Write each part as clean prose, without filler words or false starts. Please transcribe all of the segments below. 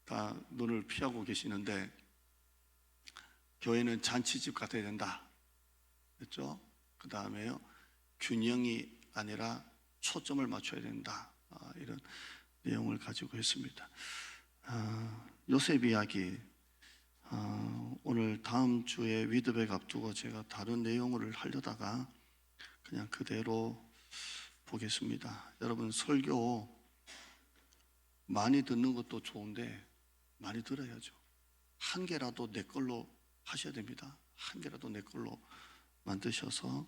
다 눈을 피하고 계시는데, 교회는 잔치집 같아야 된다 그렇죠? 그 다음에요, 균형이 아니라 초점을 맞춰야 된다, 이런 내용을 가지고 있습니다. 요셉 이야기, 오늘 다음 주에 위드백 앞두고 제가 다른 내용을 하려다가 그냥 그대로 보겠습니다. 여러분, 설교 많이 듣는 것도 좋은데 많이 들어야죠. 한 개라도 내 걸로 하셔야 됩니다. 한 개라도 내 걸로 만드셔서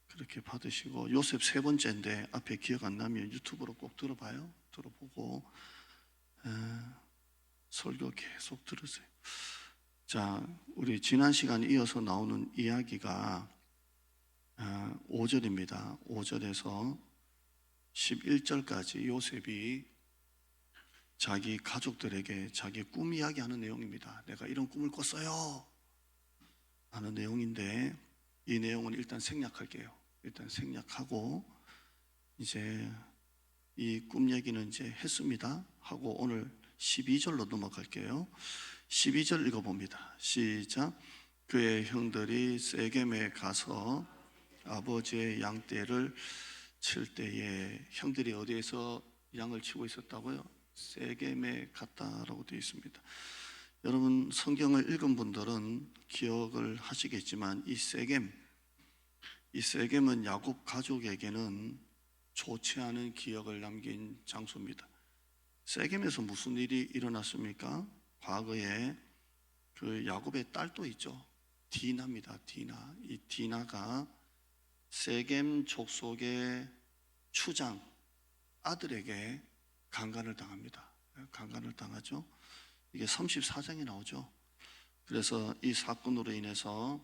그렇게 받으시고, 요셉 세 번째인데 앞에 기억 안 나면 유튜브로 꼭 들어봐요. 들어보고 설교 계속 들으세요. 자, 우리 지난 시간에 이어서 나오는 이야기가 5절입니다. 5절에서 11절까지 요셉이 자기 가족들에게 자기 꿈 이야기하는 내용입니다. 내가 이런 꿈을 꿨어요 하는 내용인데, 이 내용은 일단 생략할게요. 일단 생략하고 이제 이 꿈 얘기는 이제 했습니다 하고 오늘 12절로 넘어갈게요. 12절 읽어봅니다. 시작. 그의 형들이 세겜에 가서 아버지의 양떼를 칠 때에, 형들이 어디에서 양을 치고 있었다고요? 세겜에 갔다라고 되어 있습니다. 여러분, 성경을 읽은 분들은 기억을 하시겠지만 이 세겜은 야곱 가족에게는 좋지 않은 기억을 남긴 장소입니다. 세겜에서 무슨 일이 일어났습니까? 과거에 그 야곱의 딸도 있죠. 디나입니다. 디나. 이 디나가 세겜 족속의 추장 아들에게 강간을 당합니다. 강간을 당하죠. 이게 34장에 나오죠. 그래서 이 사건으로 인해서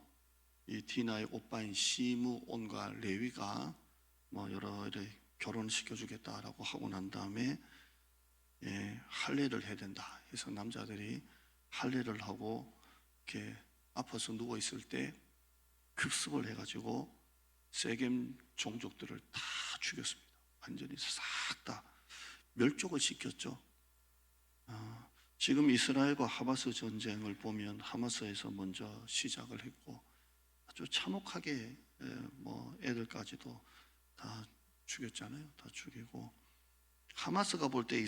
이 디나의 오빠인 시므온과 레위가 여러 결혼을 시켜주겠다라고 하고 난 다음에 할례를 해야 된다 해서 남자들이 할례를 하고 이렇게 아파서 누워 있을 때 급습을 해가지고 세겜 종족들을 다 죽였습니다. 완전히 싹 다 멸족을 시켰죠. 지금 이스라엘과 하마스 전쟁을 보면 하마스에서 먼저 시작을 했고 아주 참혹하게 애들까지도 다 죽였잖아요. 다 죽이고, 하마스가 볼 때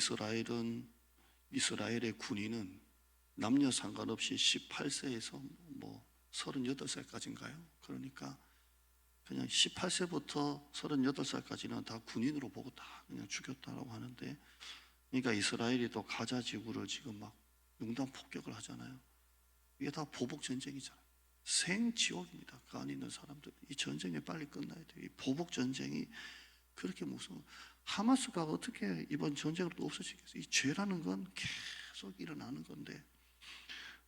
이스라엘의 군인은 남녀 상관없이 18세에서 38세까지인가요? 그러니까 그냥 18세부터 38살까지는 다 군인으로 보고 다 그냥 죽였다라고 하는데, 그러니까 이스라엘이 또 가자 지구를 지금 막 융단 폭격을 하잖아요. 이게 다 보복 전쟁이잖아요. 생지옥입니다. 그 안에 있는 사람들. 이 전쟁이 빨리 끝나야 돼요. 이 보복 전쟁이 그렇게 무서워. 하마스가 어떻게 이번 전쟁을 또 없어지겠어요? 이 죄라는 건 계속 일어나는 건데,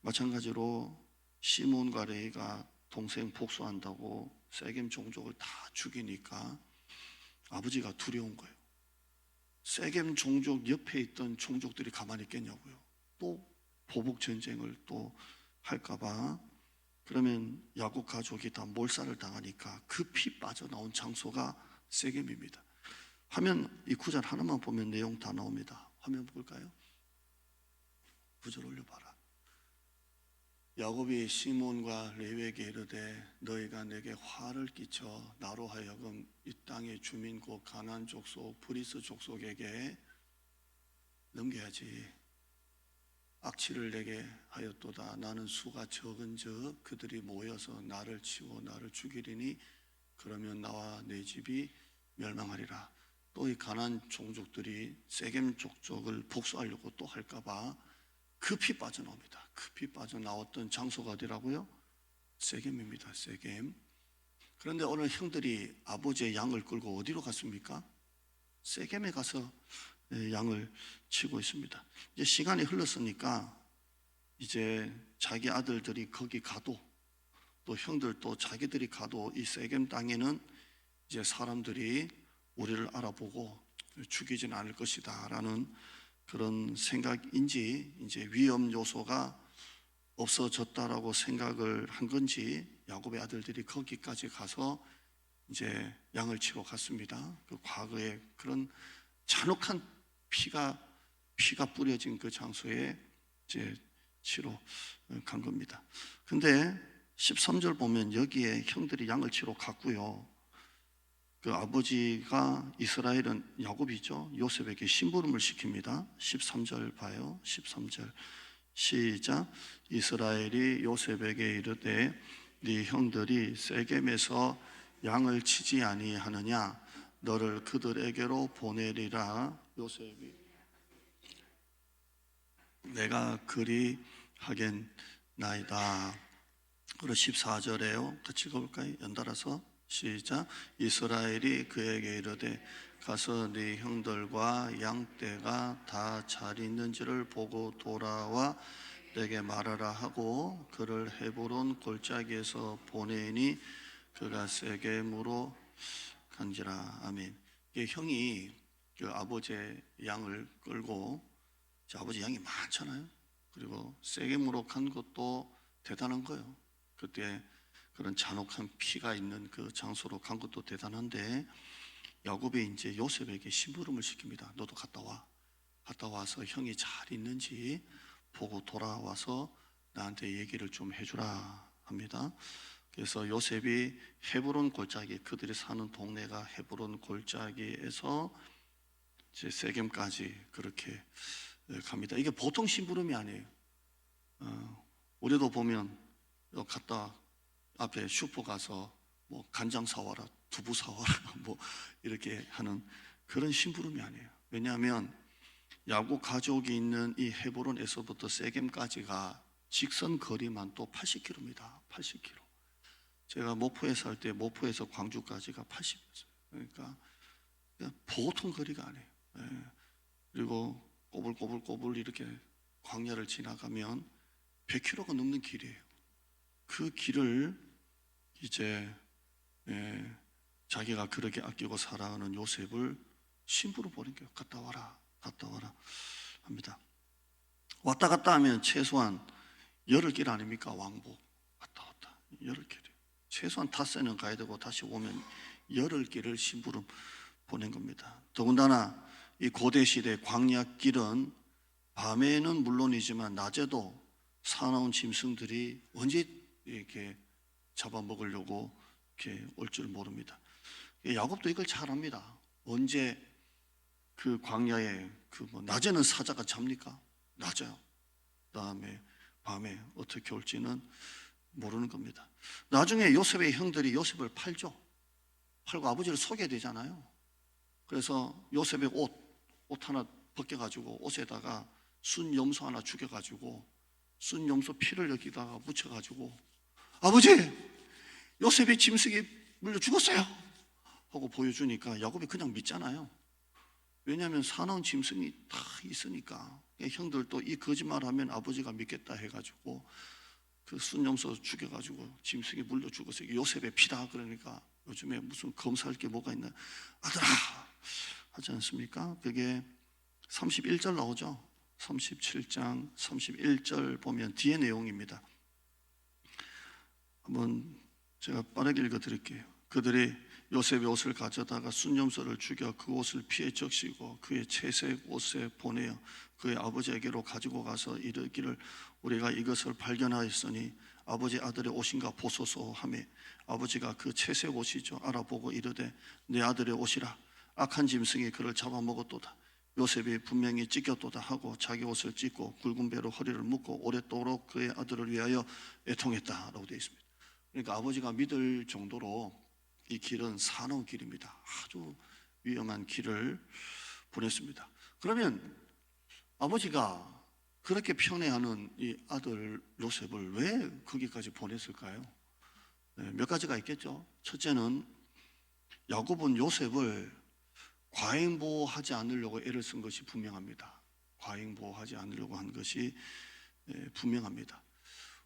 마찬가지로 시몬과 레이가 동생 복수한다고 세겜 종족을 다 죽이니까 아버지가 두려운 거예요. 세겜 종족 옆에 있던 종족들이 가만히 있겠냐고요. 또 보복 전쟁을 또 할까봐. 그러면 야곱 가족이 다 몰살을 당하니까 급히 빠져나온 장소가 세겜입니다. 화면 이 구절 하나만 보면 내용 다 나옵니다. 화면 볼까요? 구절 올려봐라. 야곱이 시몬과 레위에게 이르되 너희가 내게 화를 끼쳐 나로 하여금 이 땅의 주민 곧 가나안 족속 브리스 족속에게 넘겨야지. 악취를 내게 하였도다. 나는 수가 적은즉 그들이 모여서 나를 치고 나를 죽이리니 그러면 나와 내 집이 멸망하리라. 또 이 가나안 종족들이 세겜 족속을 복수하려고 또 할까봐 급히 빠져나옵니다. 급히 빠져나왔던 장소가 어디라고요? 세겜입니다. 세겜. 그런데 오늘 형들이 아버지의 양을 끌고 어디로 갔습니까? 세겜에 가서 양을 치고 있습니다. 이제 시간이 흘렀으니까 이제 자기 아들들이 거기 가도, 또 형들도 자기들이 가도 이 세겜 땅에는 이제 사람들이 우리를 알아보고 죽이진 않을 것이다 라는 그런 생각인지, 이제 위험 요소가 없어졌다라고 생각을 한 건지 야곱의 아들들이 거기까지 가서 이제 양을 치러 갔습니다. 그 과거에 그런 잔혹한 피가 뿌려진 그 장소에 이제 치러 간 겁니다. 근데 13절 보면 여기에 형들이 양을 치러 갔고요. 그 아버지가 이스라엘은 야곱이죠. 요셉에게 심부름을 시킵니다. 13절 봐요. 13절 시작. 이스라엘이 요셉에게 이르되 네 형들이 세겜에서 양을 치지 아니하느냐 너를 그들에게로 보내리라. 요셉이 내가 그리 하겠나이다. 그리고 14절에요. 같이 읽어볼까요? 연달아서 시작. 이스라엘이 그에게 이르되 가서 네 형들과 양떼가 다 잘 있는지를 보고 돌아와 내게 말하라 하고 그를 헤브론 골짜기에서 보내니 그가 세겜으로 간지라. 아멘. 형이 그 아버지의 양을 끌고, 아버지 양이 많잖아요. 그리고 세겜으로 간 것도 대단한 거예요. 그때 그런 잔혹한 피가 있는 그 장소로 간 것도 대단한데, 야곱이 이제 요셉에게 심부름을 시킵니다. 너도 갔다 와. 갔다 와서 형이 잘 있는지 보고 돌아와서 나한테 얘기를 좀 해주라 합니다. 그래서 요셉이 헤브론 골짜기, 그들이 사는 동네가 헤브론 골짜기에서 이제 세겜까지 그렇게 갑니다. 이게 보통 심부름이 아니에요. 우리도 보면 갔다 앞에 슈퍼 가서 뭐 간장 사와라, 두부 사와라 뭐 이렇게 하는 그런 심부름이 아니에요. 왜냐하면 야곱 가족이 있는 이 헤브론에서부터 세겜까지가 직선 거리만 또 80km입니다. 80km. 제가 모포에 살 때 모포에서 광주까지가 80이었어요. 그러니까 보통 거리가 아니에요. 그리고 꼬불꼬불 이렇게 광야를 지나가면 100km가 넘는 길이에요. 그 길을 이제 자기가 그렇게 아끼고 사랑하는 요셉을 심부로 보낸 거예요. 갔다 와라 합니다. 왔다 갔다 하면 최소한 열흘 길 아닙니까? 왕복 왔다 열흘 길이에요. 최소한 닷새는 가야 되고 다시 오면 열흘 길을 심부름 보낸 겁니다. 더군다나 이 고대 시대 광야 길은 밤에는 물론이지만 낮에도 사나운 짐승들이 언제 이렇게 잡아먹으려고 이렇게 올 줄 모릅니다. 야곱도 이걸 잘 압니다. 언제 그 광야에 낮에는 사자가 잡니까? 낮에요. 그다음에 밤에 어떻게 올지는 모르는 겁니다. 나중에 요셉의 형들이 요셉을 팔죠. 팔고 아버지를 속여야 되잖아요. 그래서 요셉의 옷 하나 벗겨가지고 옷에다가 순 염소 하나 죽여가지고 순 염소 피를 여기다가 묻혀가지고 아버지, 요셉이 짐승이 물려 죽었어요 하고 보여주니까 야곱이 그냥 믿잖아요. 왜냐하면 사나운 짐승이 다 있으니까. 형들도 이 거짓말하면 아버지가 믿겠다 해가지고 그 순염소 죽여가지고 짐승이 물려 죽었어요. 요셉의 피다. 그러니까 요즘에 무슨 검사할 게 뭐가 있나, 아들아 하지 않습니까? 그게 31절 나오죠. 37장 31절 보면 뒤의 내용입니다. 한번 제가 빠르게 읽어 드릴게요. 그들이 요셉의 옷을 가져다가 순염소를 죽여 그 옷을 피에 적시고 그의 채색 옷에 보내어 그의 아버지에게로 가지고 가서 이르기를 우리가 이것을 발견하였으니 아버지 아들의 옷인가 보소서 하며 아버지가 그 채색 옷이죠 알아보고 이르되 내 아들의 옷이라. 악한 짐승이 그를 잡아먹었도다. 요셉이 분명히 찢겼도다 하고 자기 옷을 찢고 굵은 배로 허리를 묶고 오랫도록 그의 아들을 위하여 애통했다라고 되어 있습니다. 그러니까 아버지가 믿을 정도로 이 길은 사나운 길입니다. 아주 위험한 길을 보냈습니다. 그러면 아버지가 그렇게 편애하는 이 아들 요셉을 왜 거기까지 보냈을까요? 몇 가지가 있겠죠. 첫째는 야곱은 요셉을 과잉보호하지 않으려고 애를 쓴 것이 분명합니다. 과잉보호하지 않으려고 한 것이 분명합니다.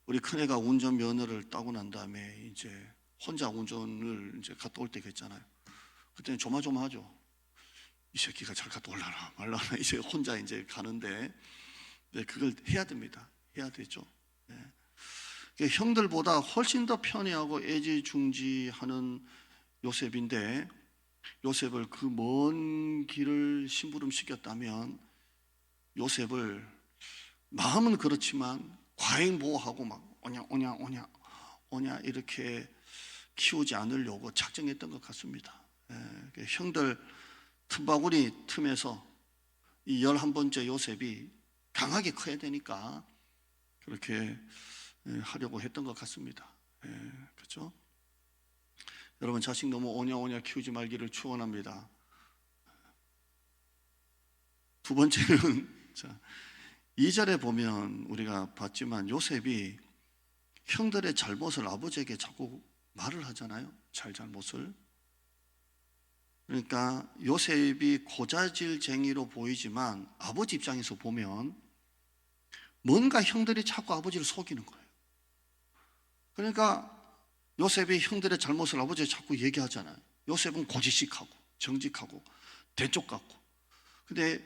우리 큰애가 운전면허를 따고 난 다음에 이제 혼자 운전을 이제 갔다 올 때가 있잖아요. 그때는 조마조마하죠. 이 새끼가 잘 갔다 올라나 말라나 이제 혼자 이제 가는데 그걸 해야 됩니다. 해야 되죠. 형들보다 훨씬 더 편애하고 애지중지하는 요셉인데 요셉을 그 먼 길을 심부름 시켰다면 요셉을 마음은 그렇지만 과잉보호하고 막 오냐 이렇게 키우지 않으려고 작정했던 것 같습니다. 형들 틈바구니 틈에서 이 11번째 요셉이 강하게 커야 되니까 그렇게 하려고 했던 것 같습니다. 그렇죠? 여러분, 자식 너무 오냐 키우지 말기를 축원합니다. 두 번째는 2절에 보면 우리가 봤지만 요셉이 형들의 잘못을 아버지에게 자꾸 말을 하잖아요. 잘못을. 그러니까 요셉이 고자질쟁이로 보이지만 아버지 입장에서 보면 뭔가 형들이 자꾸 아버지를 속이는 거예요. 그러니까 요셉이 형들의 잘못을 아버지에게 자꾸 얘기하잖아요. 요셉은 고지식하고 정직하고 대쪽 같고. 근데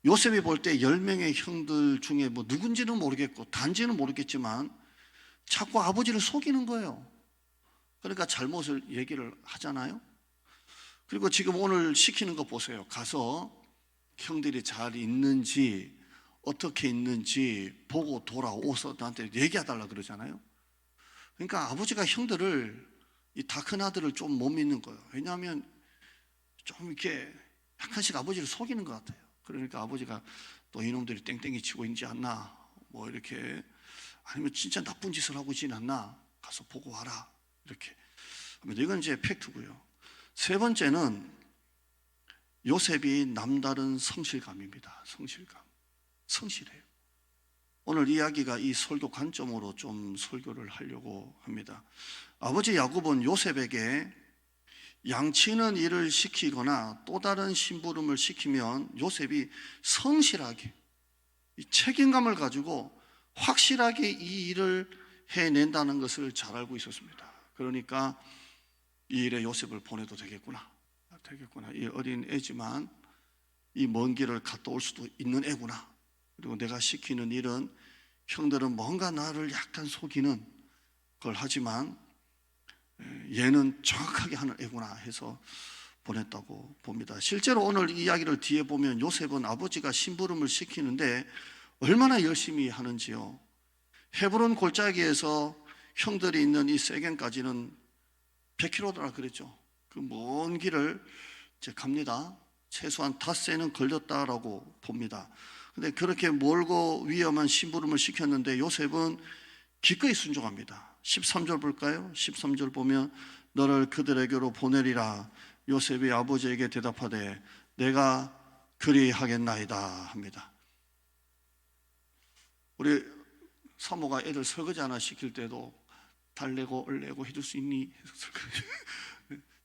요셉이 볼 때 10명의 형들 중에 뭐 누군지는 모르겠고 단지는 모르겠지만 자꾸 아버지를 속이는 거예요. 그러니까 잘못을 얘기를 하잖아요. 그리고 지금 오늘 시키는 거 보세요. 가서 형들이 잘 있는지 어떻게 있는지 보고 돌아오서 나한테 얘기해달라 그러잖아요. 그러니까 아버지가 형들을, 이 다 큰 아들을 좀 못 믿는 거예요. 왜냐하면 좀 이렇게 약간씩 아버지를 속이는 것 같아요. 그러니까 아버지가 또 이놈들이 땡땡이 치고 있지 않나, 뭐 이렇게, 아니면 진짜 나쁜 짓을 하고 있지 않나, 가서 보고 와라, 이렇게. 이건 이제 팩트고요. 세 번째는 요셉이 남다른 성실감입니다. 성실해요. 오늘 이야기가 이 설교 관점으로 좀 설교를 하려고 합니다. 아버지 야곱은 요셉에게 양치는 일을 시키거나 또 다른 심부름을 시키면 요셉이 성실하게 책임감을 가지고 확실하게 이 일을 해낸다는 것을 잘 알고 있었습니다. 그러니까 이 일에 요셉을 보내도 되겠구나. 이 어린 애지만 이 먼 길을 갔다 올 수도 있는 애구나. 그리고 내가 시키는 일은 형들은 뭔가 나를 약간 속이는 걸 하지만 얘는 정확하게 하는 애구나 해서 보냈다고 봅니다. 실제로 오늘 이야기를 뒤에 보면 요셉은 아버지가 심부름을 시키는데 얼마나 열심히 하는지요. 헤브론 골짜기에서 형들이 있는 이 세겜까지는 100km라 그랬죠. 그 먼 길을 이제 갑니다. 최소한 닷새는 걸렸다라고 봅니다. 근데 그렇게 멀고 위험한 심부름을 시켰는데 요셉은 기꺼이 순종합니다. 13절 볼까요? 13절 보면 너를 그들에게로 보내리라. 요셉이 아버지에게 대답하되 내가 그리하겠나이다 합니다. 우리 사모가 애들 설거지 하나 시킬 때도 달래고 얼래고 해줄 수 있니?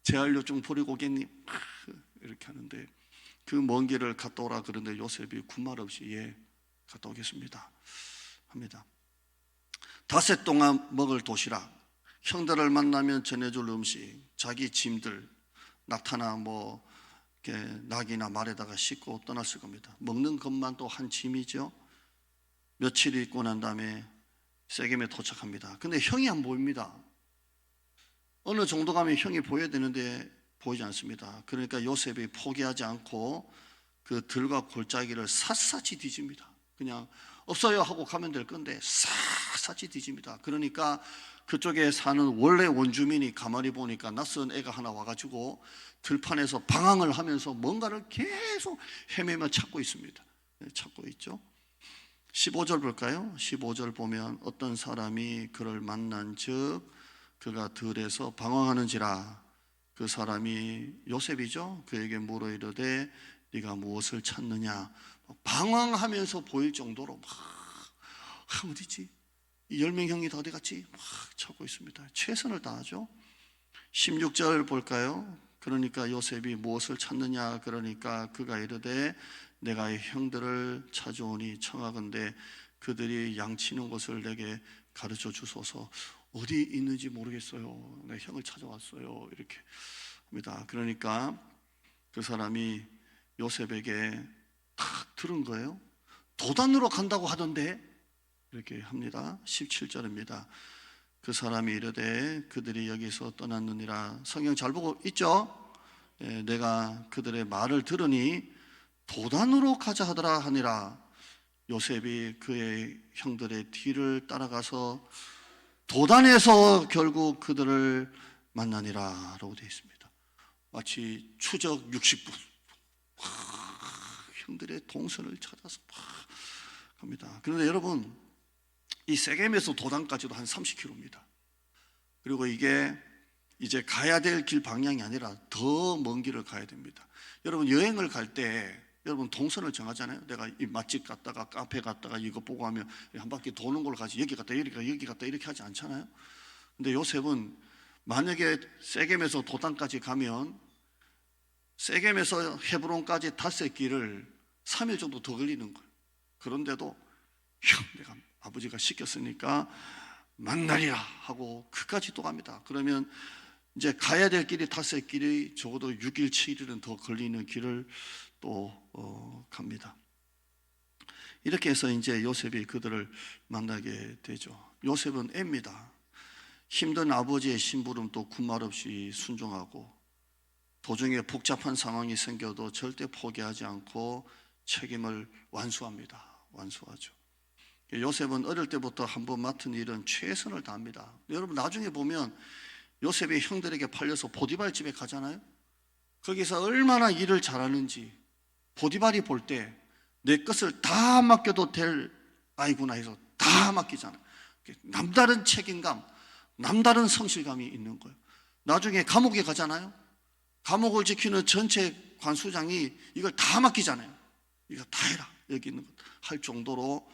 재활료 좀 버리고 오겠니? 이렇게 하는데 그 먼 길을 갔다 오라 그런데 요셉이 군말 없이 예 갔다 오겠습니다 합니다. 닷새 동안 먹을 도시락, 형들을 만나면 전해줄 음식, 자기 짐들 낙타나 뭐 이렇게 낙이나 말에다가 싣고 떠났을 겁니다. 먹는 것만 또 한 짐이죠. 며칠 있고 난 다음에 세겜에 도착합니다. 근데 형이 안 보입니다. 어느 정도 가면 형이 보여야 되는데 보이지 않습니다. 그러니까 요셉이 포기하지 않고 그 들과 골짜기를 샅샅이 뒤집니다. 그냥 없어요 하고 가면 될 건데 샅샅이 뒤집니다. 그러니까 그쪽에 사는 원래 원주민이 가만히 보니까 낯선 애가 하나 와가지고 들판에서 방황을 하면서 뭔가를 계속 헤매며 찾고 있습니다. 찾고 있죠. 15절 볼까요? 15절 보면 어떤 사람이 그를 만난 즉 그가 들에서 방황하는지라. 그 사람이 요셉이죠. 그에게 물어 이르되 네가 무엇을 찾느냐. 방황하면서 보일 정도로 막 어디지? 이 10명 형이 다 어디 갔지? 막 찾고 있습니다. 최선을 다하죠. 16절 볼까요? 그러니까 요셉이 무엇을 찾느냐. 그러니까 그가 이르되 내가 형들을 찾아오니 청하건대 그들이 양치는 곳을 내게 가르쳐 주소서. 어디 있는지 모르겠어요. 내 형을 찾아왔어요. 이렇게 합니다. 그러니까 그 사람이 요셉에게 탁 들은 거예요. 도단으로 간다고 하던데 이렇게 합니다. 17절입니다. 그 사람이 이르되 그들이 여기서 떠났느니라. 성경 잘 보고 있죠? 내가 그들의 말을 들으니 도단으로 가자 하더라 하니라. 요셉이 그의 형들의 뒤를 따라가서 도단에서 결국 그들을 만나니라 라고 되어 있습니다. 마치 추적 60분 형들의 동선을 찾아서 갑니다. 그런데 여러분, 이 세겜에서 도단까지도 한 30km입니다. 그리고 이게 이제 가야 될 길 방향이 아니라 더 먼 길을 가야 됩니다. 여러분, 여행을 갈 때 여러분 동선을 정하잖아요. 내가 이 맛집 갔다가 카페 갔다가 이거 보고 하면 한 바퀴 도는 걸로 가지, 여기 갔다 여기 갔다 이렇게 하지 않잖아요. 근데 요셉은 만약에 세겜에서 도단까지 가면 세겜에서 헤브론까지 닷새 길을 3일 정도 더 걸리는 거예요. 그런데도 내가 아버지가 시켰으니까 만나리라 하고 그까지 또 갑니다. 그러면 이제 가야 될 길이 닷새 길이 적어도 6일 7일은 더 걸리는 길을 또 갑니다. 이렇게 해서 이제 요셉이 그들을 만나게 되죠. 요셉은 애입니다. 힘든 아버지의 심부름 또 군말 없이 순종하고 도중에 복잡한 상황이 생겨도 절대 포기하지 않고 책임을 완수하죠. 요셉은 어릴 때부터 한번 맡은 일은 최선을 다합니다. 여러분, 나중에 보면 요셉이 형들에게 팔려서 보디발 집에 가잖아요. 거기서 얼마나 일을 잘하는지 보디발이 볼 때 내 것을 다 맡겨도 될 아이구나 해서 다 맡기잖아요. 남다른 책임감, 남다른 성실감이 있는 거예요. 나중에 감옥에 가잖아요. 감옥을 지키는 전체 관수장이 이걸 다 맡기잖아요. 이거 다 해라, 여기 있는 것 할 정도로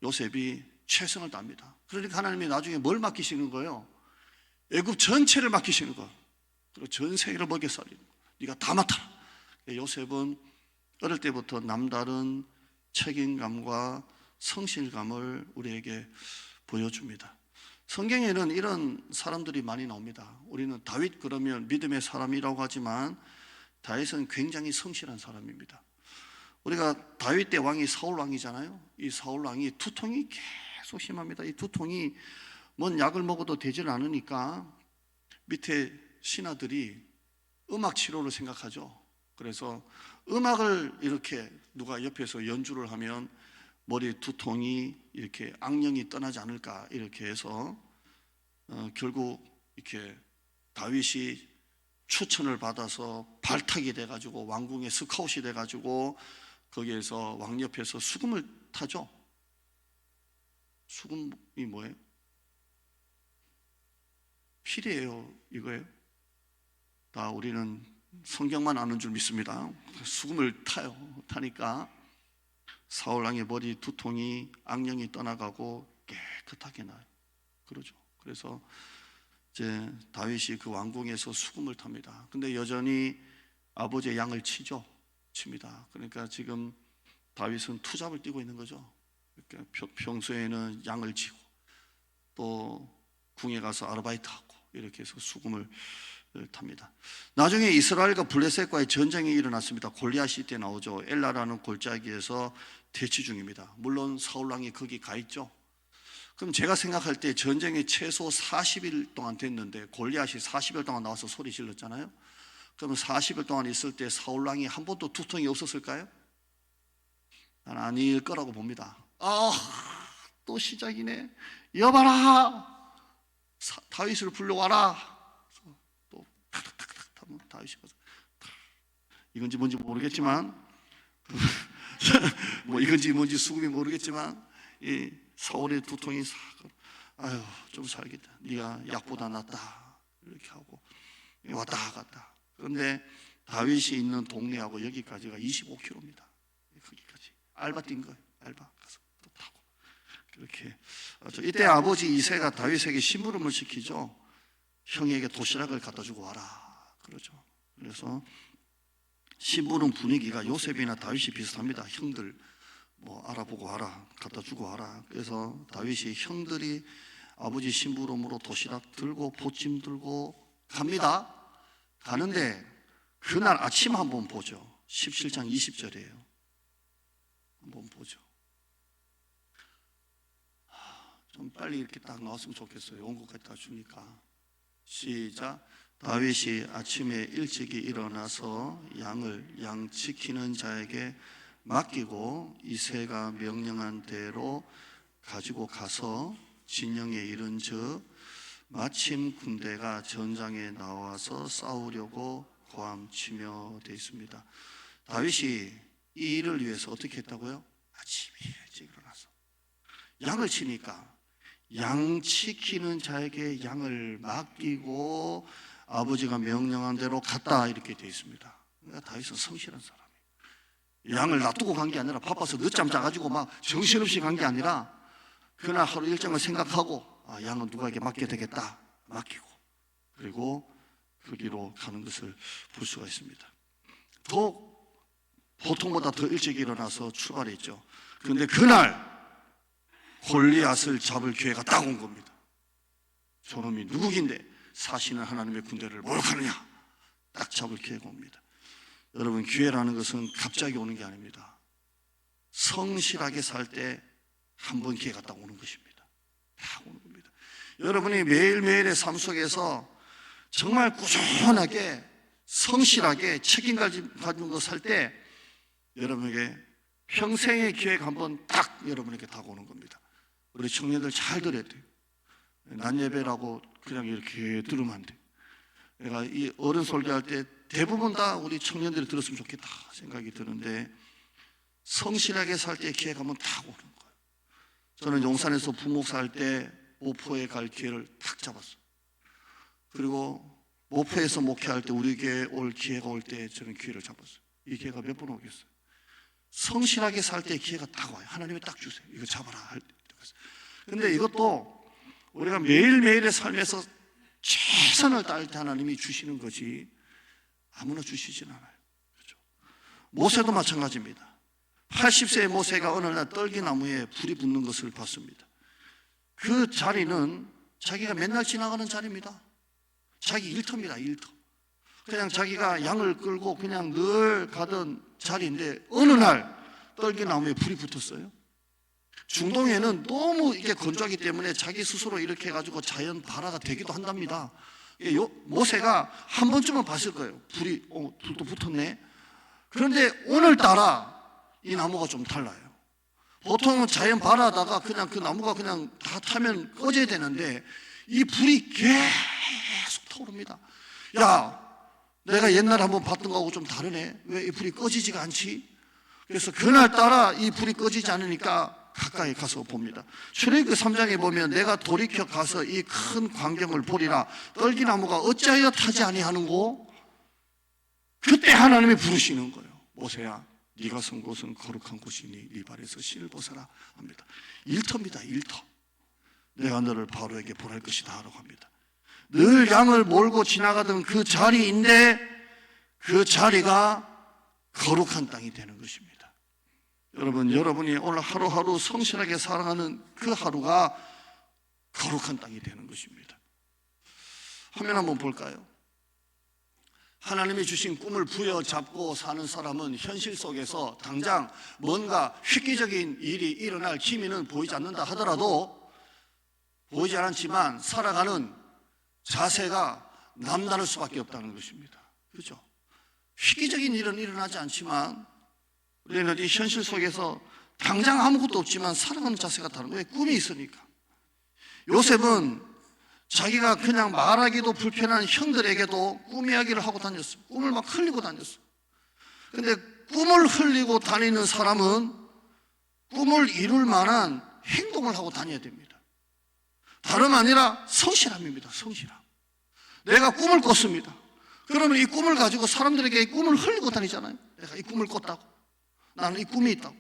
요셉이 최선을 다합니다. 그러니까 하나님이 나중에 뭘 맡기시는 거예요? 애굽 전체를 맡기시는 거예요. 그리고 전 세계를 먹여 살리는 거예요. 네가 다 맡아라. 요셉은 어릴 때부터 남다른 책임감과 성실감을 우리에게 보여줍니다. 성경에는 이런 사람들이 많이 나옵니다. 우리는 다윗 그러면 믿음의 사람이라고 하지만 다윗은 굉장히 성실한 사람입니다. 우리가 다윗 때 왕이 사울 왕이잖아요. 이 사울 왕이 두통이 계속 심합니다. 이 두통이 뭔 약을 먹어도 되질 않으니까 밑에 신하들이 음악 치료를 생각하죠. 그래서 음악을 이렇게 누가 옆에서 연주를 하면 머리 두통이 이렇게 악령이 떠나지 않을까 이렇게 해서 결국 이렇게 다윗이 추천을 받아서 발탁이 돼가지고 왕궁의 스카웃이 돼가지고 거기에서 왕 옆에서 수금을 타죠. 수금이 뭐예요? 필이에요. 이거예요. 다 우리는 성경만 아는 줄 믿습니다. 수금을 타니까 사울왕의 머리 두통이 악령이 떠나가고 깨끗하게 나요. 그러죠. 그래서 이제 다윗이 그 왕궁에서 수금을 탑니다. 근데 여전히 아버지의 양을 칩니다. 그러니까 지금 다윗은 투잡을 뛰고 있는 거죠. 그러니까 평소에는 양을 치고 또 궁에 가서 아르바이트하고 이렇게 해서 수금을 탑니다. 나중에 이스라엘과 블레셋과의 전쟁이 일어났습니다. 골리앗이 때 나오죠. 엘라라는 골짜기에서 대치 중입니다. 물론 사울왕이 거기 가 있죠. 그럼 제가 생각할 때 전쟁이 최소 40일 동안 됐는데 골리앗이 40일 동안 나와서 소리 질렀잖아요. 그러면 40일 동안 있을 때 사울왕이 한 번도 두통이 없었을까요? 난 아닐 거라고 봅니다. 또 시작이네. 여봐라, 다윗을 불러와라. 또 탁탁탁탁 하면 다윗이 가서 이건지 뭔지 모르겠지만 뭐 이건지 뭔지 수금이 모르겠지만 이 사울의 두통이 아유 좀 살겠다. 네가 약보다 낫다 이렇게 하고 왔다 갔다. 그런데 다윗이 있는 동네하고 여기까지가 25km입니다. 거기까지 알바 뛴 거예요. 알바 가서 또 타고 그렇게. 이때 아버지 이새가 다윗에게 심부름을 시키죠. 형에게 도시락을 갖다 주고 와라 그러죠. 그래서 심부름 분위기가 요셉이나 다윗이 비슷합니다. 형들 뭐 알아보고 와라, 갖다 주고 와라. 그래서 다윗이 형들이 아버지 심부름으로 도시락 들고 보찜 들고 갑니다. 가는데 그날 아침 한번 보죠. 17장 20절이에요. 한번 보죠. 좀 빨리 이렇게 딱 나왔으면 좋겠어요. 원고까지 다 주니까. 시작. 다윗이 아침에 일찍이 일어나서 양 지키는 자에게 맡기고 이새가 명령한 대로 가지고 가서 진영에 이른 즉 마침 군대가 전장에 나와서 싸우려고 고함치며 되어 있습니다. 다윗이 이 일을 위해서 어떻게 했다고요? 아침에 일찍 일어나서 양을 치니까 양 지키는 자에게 양을 맡기고 아버지가 명령한 대로 갔다 이렇게 되어 있습니다. 그러니까 다윗은 성실한 사람이에요. 양을 놔두고 간 게 아니라 바빠서 늦잠 자가지고 막 정신없이 간 게 아니라 그날 하루 일정을 생각하고 양은 누구에게 맡겨야 되겠다 맡기고 그리고 거기로 가는 것을 볼 수가 있습니다. 보통보다 더 일찍 일어나서 출발했죠. 그런데 그날 골리앗을 잡을 기회가 딱 온 겁니다. 저놈이 누구긴데 사시는 하나님의 군대를 모욕하느냐. 딱 잡을 기회가 옵니다. 여러분, 기회라는 것은 갑자기 오는 게 아닙니다. 성실하게 살 때 한 번 기회가 딱 오는 것입니다. 딱 오는 겁니다. 여러분이 매일매일의 삶 속에서 정말 꾸준하게 성실하게 책임감 가지고 살 때 여러분에게 평생의 기회가 한 번 딱 여러분에게 다가오는 겁니다. 우리 청년들 잘 들어야 돼요. 난 예배라고 그냥 이렇게 들으면 안 돼요. 내가 이 어른 설교할 때 대부분 다 우리 청년들이 들었으면 좋겠다 생각이 드는데 성실하게 살 때 기회가 한 번 딱 오는 거예요. 저는 용산에서 부목사 할 때 모포에 갈 기회를 딱 잡았어요. 그리고 모포에서 목회할 때 우리에게 올 기회가 올 때 저는 기회를 잡았어요. 이 기회가 몇 번 오겠어요. 성실하게 살 때 기회가 딱 와요. 하나님이 딱 주세요. 이거 잡아라 할 때. 근데 이것도 우리가 매일매일의 삶에서 최선을 다할 때 하나님이 주시는 것이 아무나 주시진 않아요. 그렇죠? 모세도 마찬가지입니다. 80세의 모세가 어느 날 떨기나무에 불이 붙는 것을 봤습니다. 그 자리는 자기가 맨날 지나가는 자리입니다. 자기 일터입니다. 일터. 그냥 자기가 양을 끌고 그냥 늘 가던 자리인데 어느 날 떨기나무에 불이 붙었어요. 중동에는 너무 이게 건조하기 때문에 자기 스스로 이렇게 해가지고 자연 발화가 되기도 한답니다. 모세가 한 번쯤은 봤을 거예요. 불도 붙었네. 그런데 오늘따라 이 나무가 좀 달라요. 보통은 자연 발화하다가 그냥 그 나무가 그냥 다 타면 꺼져야 되는데 이 불이 계속 타오릅니다. 야, 내가 옛날에 한번 봤던 거하고 좀 다르네. 왜 이 불이 꺼지지가 않지? 그래서 그날따라 이 불이 꺼지지 않으니까 가까이 가서 봅니다. 출애굽기 3장에 보면 내가 돌이켜 가서 이 큰 광경을 보리라. 떨기나무가 어찌하여 타지 아니하는고? 그때 하나님이 부르시는 거예요. 모세야, 네가 선 곳은 거룩한 곳이니 네 발에서 신을 벗어라 합니다. 일터입니다. 일터. 내가 너를 바로에게 보낼 것이다 하라고 합니다. 늘 양을 몰고 지나가던 그 자리인데 그 자리가 거룩한 땅이 되는 것입니다. 여러분이 오늘 하루하루 성실하게 살아가는 그 하루가 거룩한 땅이 되는 것입니다. 화면 한번 볼까요? 하나님이 주신 꿈을 부여잡고 사는 사람은 현실 속에서 당장 뭔가 획기적인 일이 일어날 기미는 보이지 않는다 하더라도 보이지 않지만 살아가는 자세가 남다를 수밖에 없다는 것입니다. 그렇죠? 획기적인 일은 일어나지 않지만 우리는 이 현실 속에서 당장 아무것도 없지만 살아가는 자세가 다른 거예요. 꿈이 있으니까. 요셉은 자기가 그냥 말하기도 불편한 형들에게도 꿈 이야기를 하고 다녔어요. 꿈을 막 흘리고 다녔어요. 근데 꿈을 흘리고 다니는 사람은 꿈을 이룰 만한 행동을 하고 다녀야 됩니다. 다름 아니라 성실함입니다. 성실함. 내가 꿈을 꿨습니다. 그러면 이 꿈을 가지고 사람들에게 이 꿈을 흘리고 다니잖아요. 내가 이 꿈을 꿨다고. 나는 이 꿈이 있다고.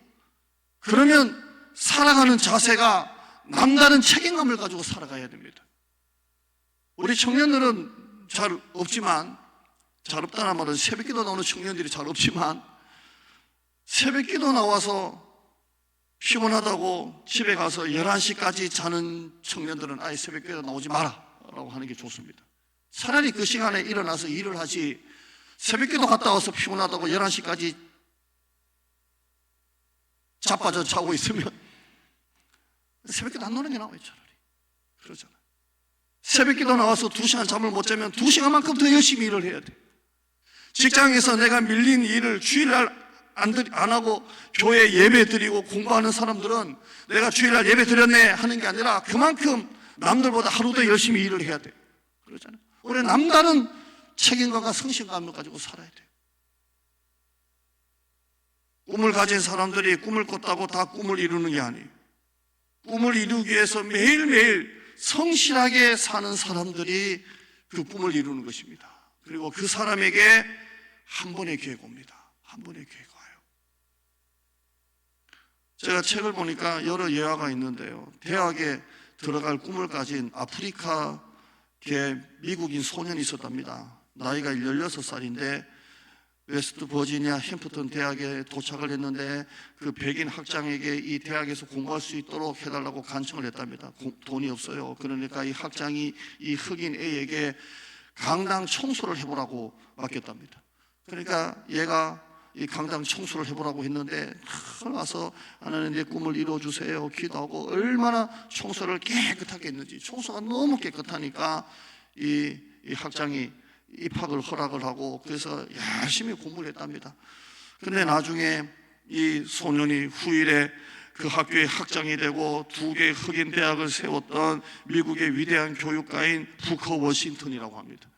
그러면 살아가는 자세가 남다른 책임감을 가지고 살아가야 됩니다. 우리 청년들은 잘 없지만, 잘 없다는 말은 새벽기도 나오는 청년들이 잘 없지만, 새벽기도 나와서 피곤하다고 집에 가서 11시까지 자는 청년들은 아예 새벽기도 나오지 마라 라고 하는 게 좋습니다. 차라리 그 시간에 일어나서 일을 하지, 새벽기도 갔다 와서 피곤하다고 11시까지 자빠져 자고 있으면 새벽기도 안 노는 게 나와요. 차라리 그러잖아요. 새벽기도 나와서 2시간 잠을 못 자면 2시간만큼 더 열심히 일을 해야 돼. 직장에서 내가 밀린 일을 주일날 안 하고 교회 예배 드리고 공부하는 사람들은 내가 주일날 예배 드렸네 하는 게 아니라 그만큼 남들보다 하루 더 열심히 일을 해야 돼요. 그러잖아요. 우리 남다른 책임감과 성실감을 가지고 살아야 돼요. 꿈을 가진 사람들이 꿈을 꿨다고 다 꿈을 이루는 게 아니에요. 꿈을 이루기 위해서 매일매일 성실하게 사는 사람들이 그 꿈을 이루는 것입니다. 그리고 그 사람에게 한 번의 기회가 옵니다. 한 번의 기회가 와요. 제가 책을 보니까 여러 예화가 있는데요, 대학에 들어갈 꿈을 가진 아프리카계 미국인 소년이 있었답니다. 나이가 16살인데 웨스트 버지니아 햄프턴 대학에 도착을 했는데 그 백인 학장에게 이 대학에서 공부할 수 있도록 해달라고 간청을 했답니다. 돈이 없어요. 그러니까 이 학장이 이 흑인 A에게 강당 청소를 해보라고 맡겼답니다. 그러니까 얘가 이 강당 청소를 해보라고 했는데 와서 하나님 내 꿈을 이루어주세요 기도하고 얼마나 청소를 깨끗하게 했는지, 청소가 너무 깨끗하니까 이 학장이 입학을 허락을 하고 그래서 열심히 공부를 했답니다. 그런데 나중에 이 소년이 후일에 그 학교의 학장이 되고 2개의 흑인 대학을 세웠던 미국의 위대한 교육가인 부커 워싱턴이라고 합니다.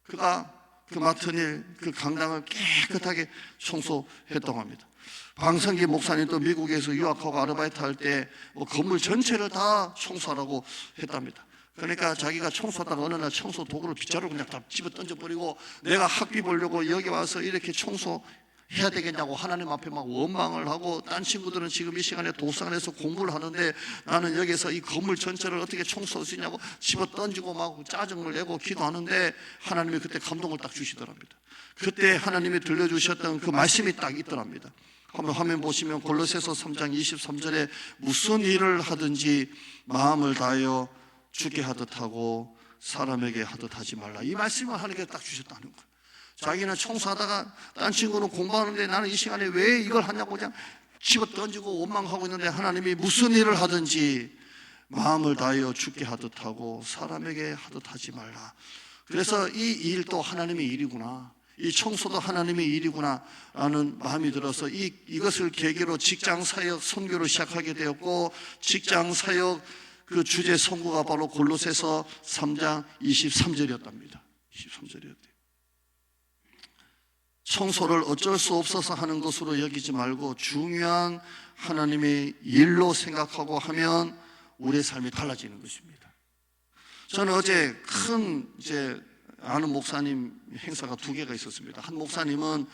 그가 그 맡은 일, 그 강당을 깨끗하게 청소했다고 합니다. 방성기 목사님도 미국에서 유학하고 아르바이트 할 때 건물 전체를 다 청소하라고 했답니다. 그러니까 자기가 청소하다가 어느 날 청소 도구를 빗자루 그냥 다 집어 던져버리고 내가 학비 벌려고 여기 와서 이렇게 청소해야 되겠냐고 하나님 앞에 막 원망을 하고, 딴 친구들은 지금 이 시간에 도서관에서 공부를 하는데 나는 여기서 이 건물 전체를 어떻게 청소할 수 있냐고 집어 던지고 막 짜증을 내고 기도하는데 하나님이 그때 감동을 딱 주시더랍니다. 그때 하나님이 들려주셨던 그 말씀이 딱 있더랍니다. 한번 화면 보시면 골로새서 3장 23절에 무슨 일을 하든지 마음을 다하여 주께 하듯 하고 사람에게 하듯 하지 말라. 이 말씀을 하나님께서 딱 주셨다는 거예요. 자기는 청소하다가 딴 친구는 공부하는데 나는 이 시간에 왜 이걸 하냐고 그냥 집어 던지고 원망하고 있는데 하나님이 무슨 일을 하든지 마음을 다하여 주께 하듯 하고 사람에게 하듯 하지 말라. 그래서 이 일도 하나님의 일이구나, 이 청소도 하나님의 일이구나 라는 마음이 들어서 이것을 계기로 직장사역 선교를 시작하게 되었고, 직장사역 그 주제 선고가 바로 골로새서 3장 23절이었답니다. 23절이었대요. 청소를 어쩔 수 없어서 하는 것으로 여기지 말고 중요한 하나님의 일로 생각하고 하면 우리의 삶이 달라지는 것입니다. 저는 어제 큰 아는 목사님 행사가 2개가 있었습니다. 한 목사님은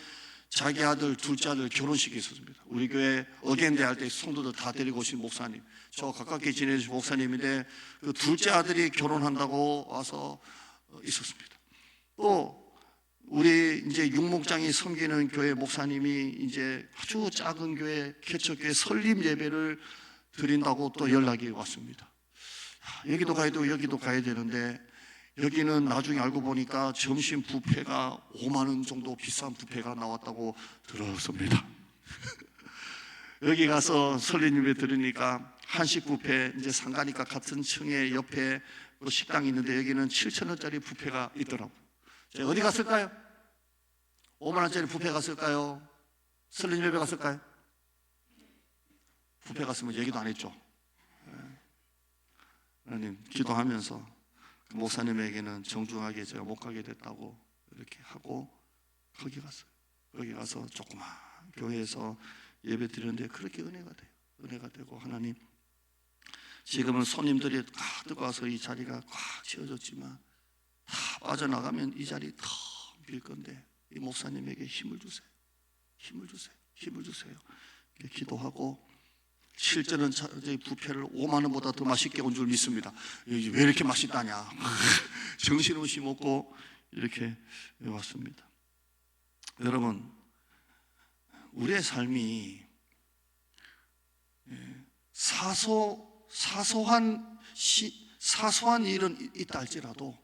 자기 아들, 둘째 아들 결혼식이 있었습니다. 우리 교회 어겐대 할 때 성도들 다 데리고 오신 목사님, 저 가깝게 지내주신 목사님인데 그 둘째 아들이 결혼한다고 와서 있었습니다. 또 우리 이제 육목장이 섬기는 교회 목사님이 이제 아주 작은 교회 개척교회 설립 예배를 드린다고 또 연락이 왔습니다. 여기도 가야 되고 여기도 가야 되는데 여기는 나중에 알고 보니까 점심 뷔페가 5만 원 정도 비싼 뷔페가 나왔다고 들었습니다. 여기 가서 설립 예배 들으니까 한식 뷔페, 이제 상가니까 같은 층에 옆에 또 식당이 있는데 여기는 7,000원짜리 뷔페가 있더라고요. 제가 어디 갔을까요? 5만 원짜리 뷔페 갔을까요? 설립 예배 갔을까요? 뷔페 갔으면 얘기도 안 했죠. 하나님 기도하면서 목사님에게는 정중하게 제가 못 가게 됐다고 이렇게 하고 거기 갔어요. 거기 가서 조그만 교회에서 예배 드리는데 그렇게 은혜가 돼요. 은혜가 되고 하나님, 지금은 손님들이 가득 와서 이 자리가 꽉 채워졌지만 다 빠져나가면 이 자리 더 빌 건데 이 목사님에게 힘을 주세요. 힘을 주세요. 힘을 주세요. 기도하고 실제는 뷔페를 5만 원보다 더 맛있게 온 줄 믿습니다. 왜 이렇게 맛있다냐 정신없이 먹고 이렇게 왔습니다. 여러분, 우리의 삶이 사소한 일은 있다 할지라도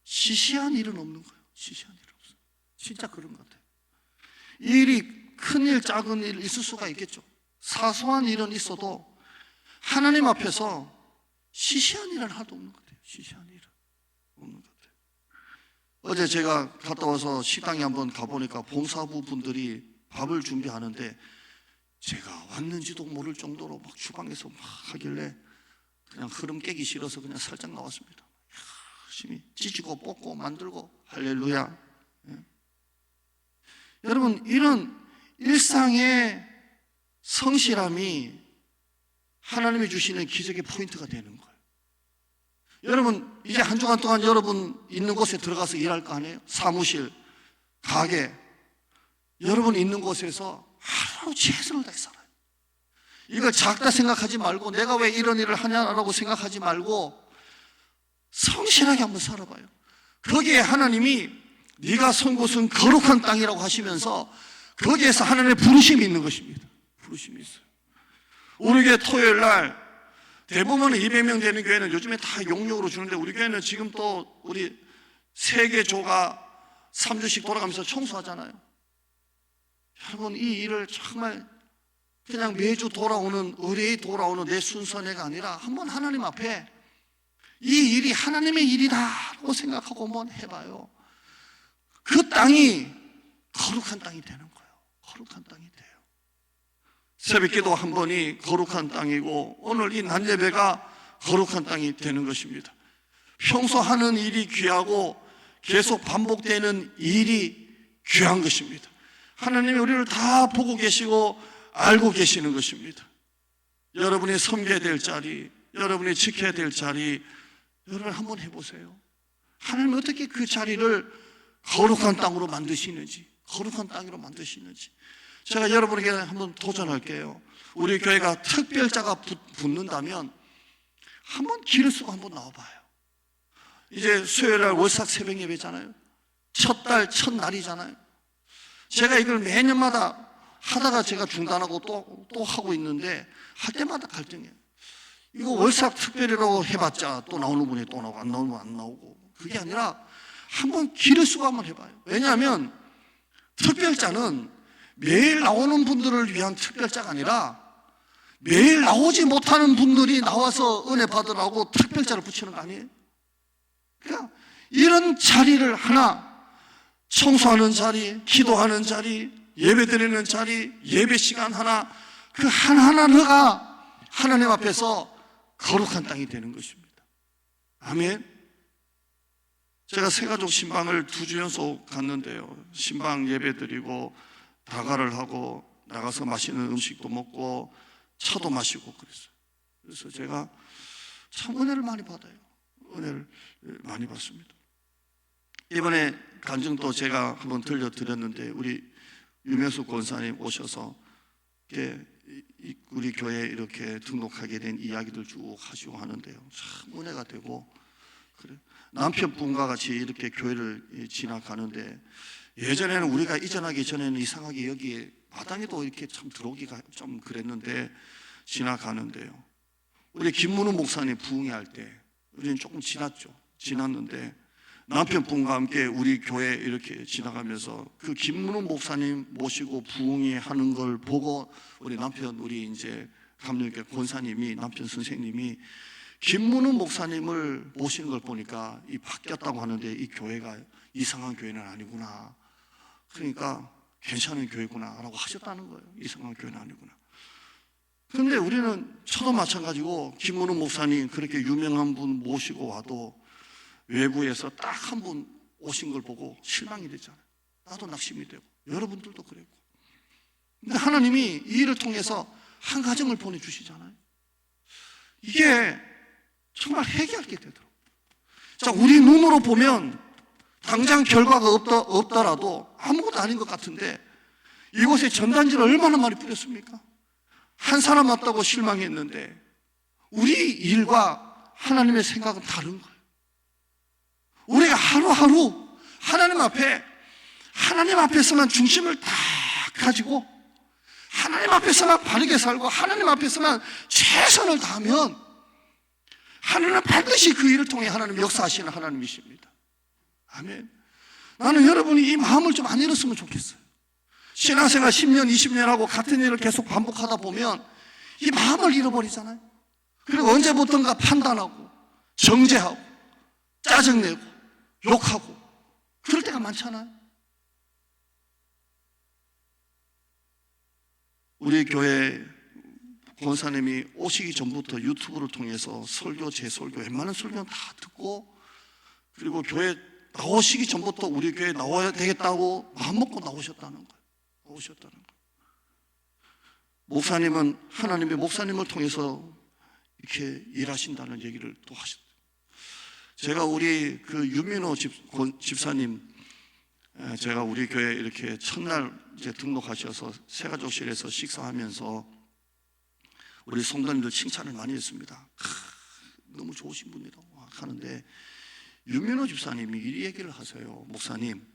시시한 일은 없는 거예요. 시시한 일은 없어요. 진짜 그런 것 같아요. 일이 큰 일, 작은 일 있을 수가 있겠죠. 사소한 일은 있어도 하나님 앞에서 시시한 일은 하나도 없는 것 같아요. 시시한 일은 없는 것 같아요. 어제 제가 갔다 와서 식당에 한번 가보니까 봉사부 분들이 밥을 준비하는데 제가 왔는지도 모를 정도로 막 주방에서 막 하길래 그냥 흐름 깨기 싫어서 그냥 살짝 나왔습니다. 열심히 찢고 볶고 만들고 할렐루야. 예. 여러분, 이런 일상의 성실함이 하나님이 주시는 기적의 포인트가 되는 거예요. 여러분, 이제 한 주간 동안 여러분 있는 곳에 들어가서 일할 거 아니에요? 사무실, 가게, 여러분 있는 곳에서 하루 최선을 다해 살아요. 이걸 작다 생각하지 말고 내가 왜 이런 일을 하냐라고 생각하지 말고 성실하게 한번 살아봐요. 거기에 하나님이 네가 선 곳은 거룩한 땅이라고 하시면서 거기에서 하나님의 부르심이 있는 것입니다. 부르심이 있어요. 우리 교회 토요일 날 대부분 200명 되는 교회는 요즘에 다 용역으로 주는데 우리 교회는 지금 또 우리 세계 조가 3주씩 돌아가면서 청소하잖아요. 여러분, 이 일을 정말 그냥 매주 돌아오는 의뢰에 돌아오는 내 순서내가 아니라 한번 하나님 앞에 이 일이 하나님의 일이다라고 생각하고 한번 해봐요. 그 땅이 거룩한 땅이 되는 거예요. 거룩한 땅이 돼요. 새벽기도 한 번이 거룩한 땅이고 오늘 이 낮 예배가 거룩한 땅이 되는 것입니다. 평소 하는 일이 귀하고 계속 반복되는 일이 귀한 것입니다. 하나님이 우리를 다 보고 계시고 알고 계시는 것입니다. 여러분이 섬겨야 될 자리, 여러분이 지켜야 될 자리, 여러분 한번 해보세요. 하나님이 어떻게 그 자리를 거룩한 땅으로 만드시는지, 거룩한 땅으로 만드시는지. 제가 여러분에게 한번 도전할게요. 우리 교회가 특별자가 붙는다면 한번 길을 쓰고 한번 나와봐요. 이제 수요일날 월삭 새벽 예배잖아요. 첫 달, 첫 날이잖아요. 제가 이걸 매년마다 하다가 제가 중단하고 또 하고 있는데 할 때마다 갈등해요. 이거 월삭 특별이라고 해봤자 또 나오는 분이 또 나오고 안 나오는 분 안 나오고, 그게 아니라 한번 길을 쓰고 한번 해봐요. 왜냐하면 특별자는 매일 나오는 분들을 위한 특별자가 아니라 매일 나오지 못하는 분들이 나와서 은혜 받으라고 특별자를 붙이는 거 아니에요? 그러니까 이런 자리를 하나, 청소하는 자리, 기도하는 자리, 예배 드리는 자리, 예배 시간 하나, 그 하나하나가 하나님 앞에서 거룩한 땅이 되는 것입니다. 아멘. 제가 새가족 신방을 2주 연속 갔는데요. 신방 예배 드리고 다가를 하고 나가서 맛있는 음식도 먹고 차도 마시고 그랬어요. 그래서 제가 참 은혜를 많이 받아요. 은혜를 많이 받습니다. 이번에 간증도 제가 한번 들려드렸는데 우리 유명숙 권사님 오셔서 우리 교회에 이렇게 등록하게 된 이야기들 쭉 하시고 하는데요. 참 은혜가 되고 그래. 남편분과 같이 이렇게 교회를 지나가는데 예전에는 우리가 이전하기 전에는 이상하게 여기에 마당에도 이렇게 참 들어오기가 좀 그랬는데 지나가는데요. 우리 김문우 목사님 부흥회 할 때 우리는 조금 지났는데 남편분과 함께 우리 교회 이렇게 지나가면서 그 김문우 목사님 모시고 부흥회 하는 걸 보고 우리 남편, 우리 이제 감독님께 권사님이, 남편 선생님이 김문우 목사님을 모시는 걸 보니까 이 바뀌었다고 하는데 이 교회가 이상한 교회는 아니구나. 그러니까 괜찮은 교회구나 라고 하셨다는 거예요. 이상한 교회는 아니구나. 그런데 우리는 저도 마찬가지고 김문우 목사님 그렇게 유명한 분 모시고 와도 외부에서 딱 한 분 오신 걸 보고 실망이 됐잖아요. 나도 낙심이 되고 여러분들도 그랬고. 근데 하나님이 이 일을 통해서 한 가정을 보내주시잖아요. 이게 정말 회개하게 되더라고요. 자, 우리 눈으로 보면 당장 결과가 없더라도 아무것도 아닌 것 같은데 이곳에 전단지를 얼마나 많이 뿌렸습니까? 한 사람 왔다고 실망했는데 우리 일과 하나님의 생각은 다른 거예요. 우리가 하루하루 하나님 앞에서만 중심을 다 가지고 하나님 앞에서만 바르게 살고 하나님 앞에서만 최선을 다하면 하나님은 반드시 그 일을 통해 하나님 역사하시는 하나님이십니다. 아멘. 나는 여러분이 이 마음을 좀 안 잃었으면 좋겠어요. 신앙생활 10년, 20년 하고 같은 일을 계속 반복하다 보면 이 마음을 잃어버리잖아요. 그리고 언제부턴가 판단하고 정죄하고 짜증내고 욕하고 그럴 때가 많잖아요. 우리 교회 권사님이 오시기 전부터 유튜브를 통해서 설교, 제 설교, 웬만한 설교는 다 듣고, 그리고 교회 나오시기 전부터 우리 교회 나와야 되겠다고 마음먹고 나오셨다는 거예요. 나오셨다는 거예요. 목사님은 하나님의 목사님을 통해서 이렇게 일하신다는 얘기를 또 하셨어요. 제가 우리 그 유민호 집사님, 제가 우리 교회 이렇게 첫날 이제 등록하셔서 새가족실에서 식사하면서 우리 성도님들 칭찬을 많이 했습니다. 너무 좋으신 분이라고 하는데, 유민호 집사님이 이 얘기를 하세요. 목사님,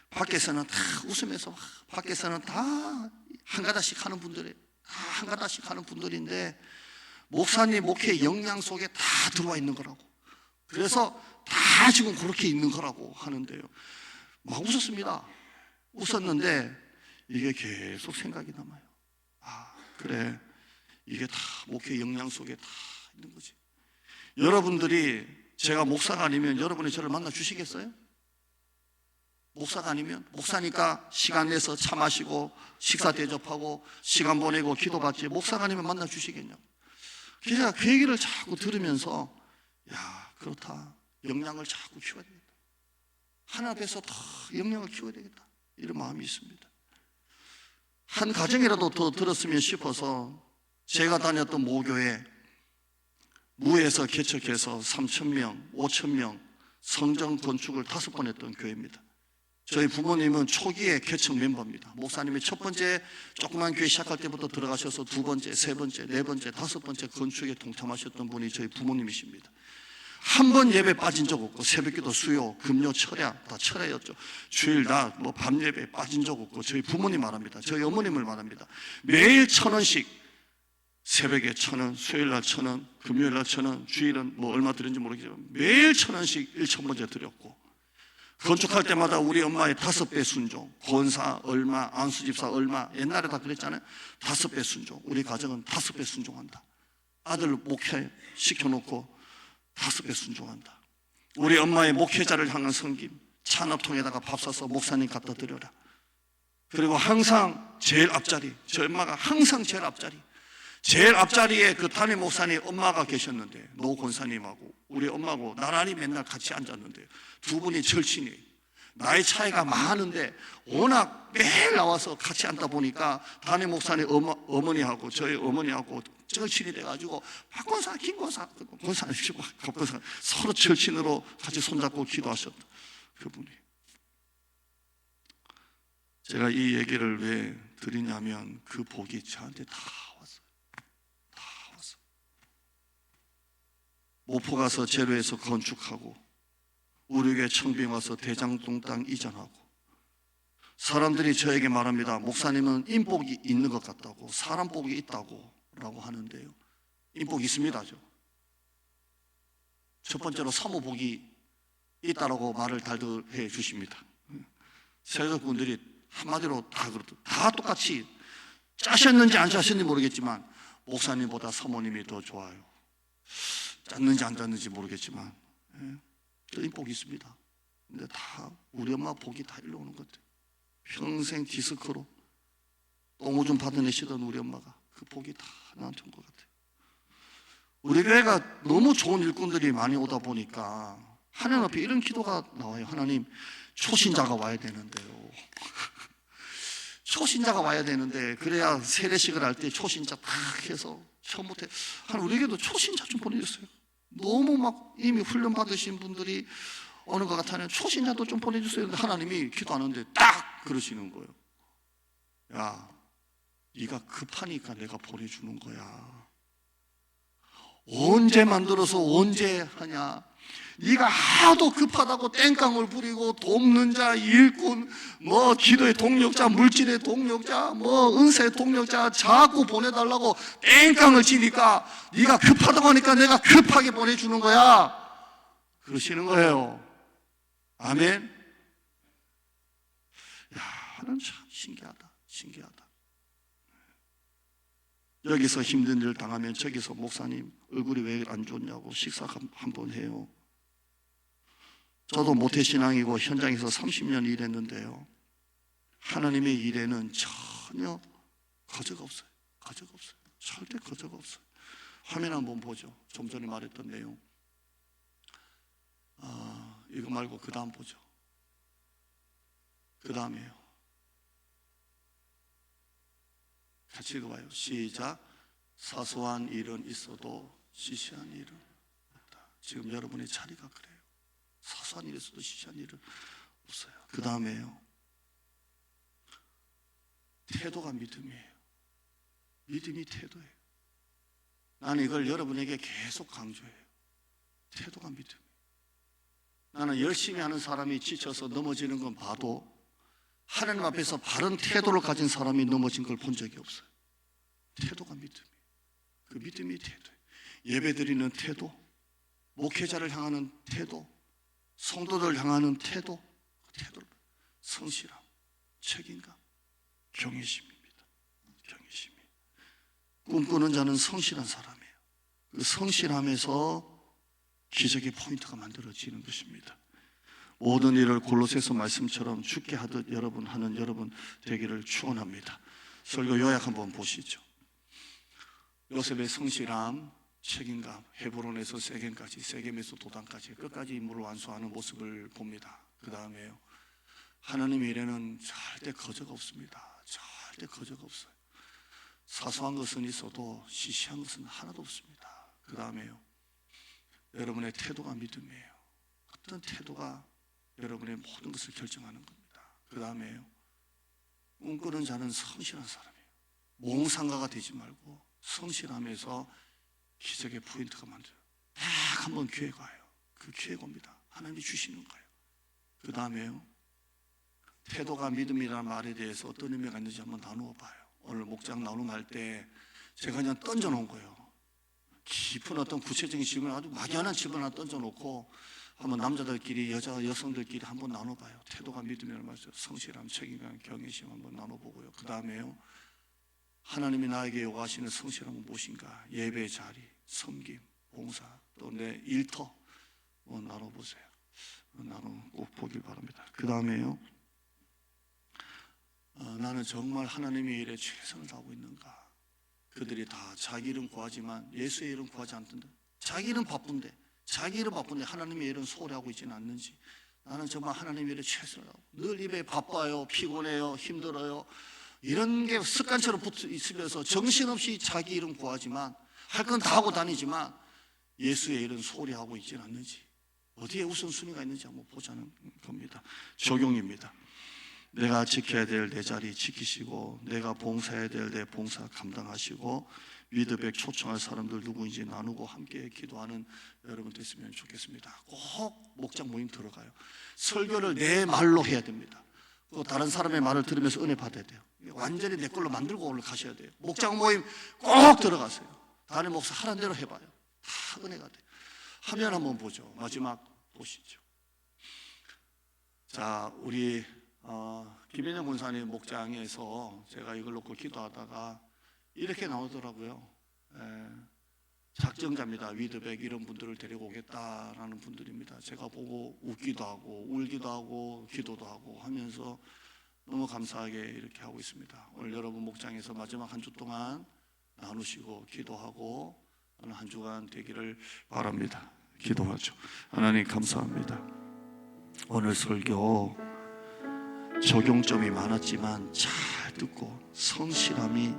밖에서는 다 웃으면서, 밖에서는 다 한 가닥씩 하는 분들이, 다 한 가닥씩 하는 분들인데, 목사님 목회 역량 속에 다 들어와 있는 거라고. 그래서 다 지금 그렇게 있는 거라고 하는데요. 막 웃었습니다. 웃었는데 이게 계속 생각이 남아요. 아, 그래. 이게 다 목회 역량 속에 다 있는 거지. 여러분들이, 제가 목사가 아니면 여러분이 저를 만나 주시겠어요? 목사가 아니면? 목사니까 시간 내서 차 마시고 식사 대접하고 시간 보내고 기도받지, 목사가 아니면 만나 주시겠냐고. 제가 그 얘기를 자꾸 들으면서, 야, 그렇다. 역량을 자꾸 키워야 되겠다. 하나 앞에서 더 역량을 키워야 되겠다. 이런 마음이 있습니다. 한 가정이라도 더 들었으면 싶어서 제가 다녔던 모교회, 무에서 개척해서 3,000명, 5,000명 성전 건축을 5번 했던 교회입니다. 저희 부모님은 초기에 개척 멤버입니다. 목사님이 첫 번째 조그만 교회 시작할 때부터 들어가셔서 두 번째, 세 번째, 네 번째, 다섯 번째 건축에 동참하셨던 분이 저희 부모님이십니다. 한 번 예배 빠진 적 없고, 새벽기도, 수요, 금요, 철야 다 철야였죠. 주일 날 뭐 밤 예배 빠진 적 없고, 저희 부모님 말합니다. 저희 어머님을 말합니다. 매일 1,000원씩, 새벽에 1,000원, 수요일 날 1,000원, 금요일 날 1,000원, 주일은 뭐 얼마 드렸는지 모르겠지만 매일 1,000원씩 1,000번째 드렸고, 건축할 때마다 우리 엄마의 5배 순종, 권사 얼마, 안수집사 얼마, 옛날에 다 그랬잖아요. 5배 순종. 우리 가정은 5배 순종한다. 아들 목회 시켜놓고 5배 순종한다. 우리 엄마의 목회자를 향한 섬김, 찬업통에다가 밥 사서 목사님 갖다 드려라. 그리고 항상 제일 앞자리, 저희 엄마가 항상 제일 앞자리, 제일 앞자리에 그 담임 목사님 엄마가 계셨는데, 노 권사님하고 우리 엄마하고 나란히 맨날 같이 앉았는데, 두 분이 절친이에요. 나이 차이가 많은데 워낙 매일 나와서 같이 앉다 보니까 담임 목사님 어머니하고 저희 어머니하고 절친이 돼가지고 박권사, 김권사, 권사 아니시고 박권사 서로 절친으로 같이 손잡고 기도하셨다. 그분이. 제가 이 얘기를 왜 드리냐면, 그 복이 저한테 다 왔어요. 다 왔어요. 모포 가서 제로에서 건축하고, 우리 교회 청빙 와서 대장동 땅 이전하고, 사람들이 저에게 말합니다. 목사님은 인복이 있는 것 같다고, 사람 복이 있다고 라고 하는데요, 인복이 있습니다. 첫 번째로 사모복이 있다라고 말을 다들 해 주십니다. 세력분들이 한마디로 다 그렇다. 다 똑같이 짜셨는지 안 짜셨는지 모르겠지만 목사님보다 사모님이 더 좋아요. 짰는지 안 짰는지 모르겠지만 저 인복이 있습니다. 근데 다 우리 엄마 복이 다 일로 오는 것 같아요. 평생 디스크로 똥오줌 받아내시던 우리 엄마가 그 복이 다 나한테 온 것 같아요. 우리 교회가 너무 좋은 일꾼들이 많이 오다 보니까 하나님 앞에 이런 기도가 나와요. 하나님, 초신자가 와야 되는데요. 초신자가 와야 되는데, 그래야 세례식을 할 때 초신자 딱 해서 처음부터 우리 교회도 초신자 좀 보내주세요. 너무 막 이미 훈련 받으신 분들이 오는 것 같아요. 초신자도 좀 보내주세요. 하나님이 기도하는데 딱 그러시는 거예요. 야, 네가 급하니까 내가 보내주는 거야. 언제 만들어서 언제 하냐. 네가 하도 급하다고 땡깡을 부리고 돕는 자, 일꾼, 뭐 기도의 동력자, 물질의 동력자, 뭐 은사의 동력자 자꾸 보내달라고 땡깡을 치니까 네가 급하다고 하니까 내가 급하게 보내주는 거야. 그러시는 거예요. 아멘. 야, 하나님 참 신기하다. 신기하다. 여기서 힘든 일 당하면 저기서 목사님 얼굴이 왜 안 좋냐고 식사 한번 해요. 저도 모태신앙이고 현장에서 30년 일했는데요, 하나님의 일에는 전혀 거저가 없어요. 거저가 없어요. 절대 거저가 없어요. 화면 한번 보죠. 좀 전에 말했던 내용. 이거 말고 그 다음 보죠. 그 다음에요. 같이 읽어봐요. 시작. 사소한 일은 있어도 시시한 일은 없다. 지금 여러분의 자리가 그래요. 사소한 일이 있어도 시시한 일은 없어요. 그 다음에요. 태도가 믿음이에요. 믿음이 태도예요. 나는 이걸 여러분에게 계속 강조해요. 태도가 믿음이에요. 나는 열심히 하는 사람이 지쳐서 넘어지는 건 봐도 하나님 앞에서 바른 태도를 가진 사람이 넘어진 걸 본 적이 없어요. 태도가 믿음이에요. 그 믿음이 태도예요. 예배드리는 태도, 목회자를 향하는 태도, 성도들 향하는 태도, 그 태도를 성실함, 책임감, 경외심입니다. 경외심이. 꿈꾸는 자는 성실한 사람이에요. 그 성실함에서 기적의 포인트가 만들어지는 것입니다. 모든 일을 골로새서 말씀처럼 죽게 하듯 여러분 하는 여러분 되기를 축원합니다. 설교 요약 한번 보시죠. 요셉의 성실함, 책임감, 헤브론에서 세겜까지, 세겜에서 도단까지 끝까지 임무를 완수하는 모습을 봅니다. 그 다음에요. 하나님의 일에는 절대 거저가 없습니다. 절대 거저가 없어요. 사소한 것은 있어도 시시한 것은 하나도 없습니다. 그 다음에요. 여러분의 태도가 믿음이에요. 어떤 태도가 여러분의 모든 것을 결정하는 겁니다. 그 다음에요. 꿈꾸는 자는 성실한 사람이에요. 몽상가가 되지 말고 성실함에서 기적의 포인트가 만들어요. 딱 한 번 기회가 와요. 그 기회가 옵니다. 하나님이 주시는 거예요. 그 다음에요. 태도가 믿음이라는 말에 대해서 어떤 의미가 있는지 한번 나누어 봐요. 오늘 목장 나눔할 때 제가 그냥 던져놓은 거예요. 깊은 어떤 구체적인 질문을 아주 막연한 질문 하나 던져놓고 한번 남자들끼리 여성들끼리 한번 나눠봐요. 태도가 믿음이라는 말이죠. 성실함, 책임감, 경외심 한번 나눠보고요. 그 다음에요. 하나님이 나에게 요구하시는 성실함은 무엇인가? 예배 자리, 섬김, 봉사, 또 내 일터 나눠보세요. 나눠 꼭 보길 바랍니다. 그 다음에요. 나는 정말 하나님의 일에 최선을 다하고 있는가? 그들이 다 자기 일은 구하지만 예수의 일은 구하지 않던데, 자기 일은 바쁜데 하나님의 일은 소홀히 하고 있지는 않는지, 나는 정말 하나님의 일에 최선을 다하고 늘 입에 바빠요, 피곤해요, 힘들어요, 이런 게 습관처럼 붙어 있으면서 정신없이 자기 일은 구하지만 할 건 다 하고 다니지만 예수의 일은 소홀히 하고 있지는 않는지, 어디에 우선순위가 있는지 한번 보자는 겁니다. 적용입니다. 내가 지켜야 될 내 자리 지키시고, 내가 봉사해야 될 내 봉사 감당하시고, 위드백 초청할 사람들 누구인지 나누고 함께 기도하는 여러분 됐으면 좋겠습니다. 꼭 목장 모임 들어가요. 설교를 내 말로 해야 됩니다. 또 다른 사람의 말을 들으면서 은혜 받아야 돼요. 완전히 내 걸로 만들고 올라가셔야 돼요. 목장 모임 꼭 들어가세요. 담임 목사 하라는 대로 해봐요. 다 은혜가 돼요. 화면 한번 보죠. 마지막 보시죠. 자, 우리 김현영 군사님 목장에서 제가 이걸 놓고 기도하다가 이렇게 나오더라고요. 작정자입니다. 위드백 이런 분들을 데리고 오겠다라는 분들입니다. 제가 보고 웃기도 하고 울기도 하고 기도도 하고 하면서 너무 감사하게 이렇게 하고 있습니다. 오늘 여러분 목장에서 마지막 한 주 동안 나누시고 기도하고 오늘 한 주간 되기를 바랍니다. 기도하죠. 하나님 감사합니다. 오늘 설교 적용점이 많았지만 잘 듣고 성실함이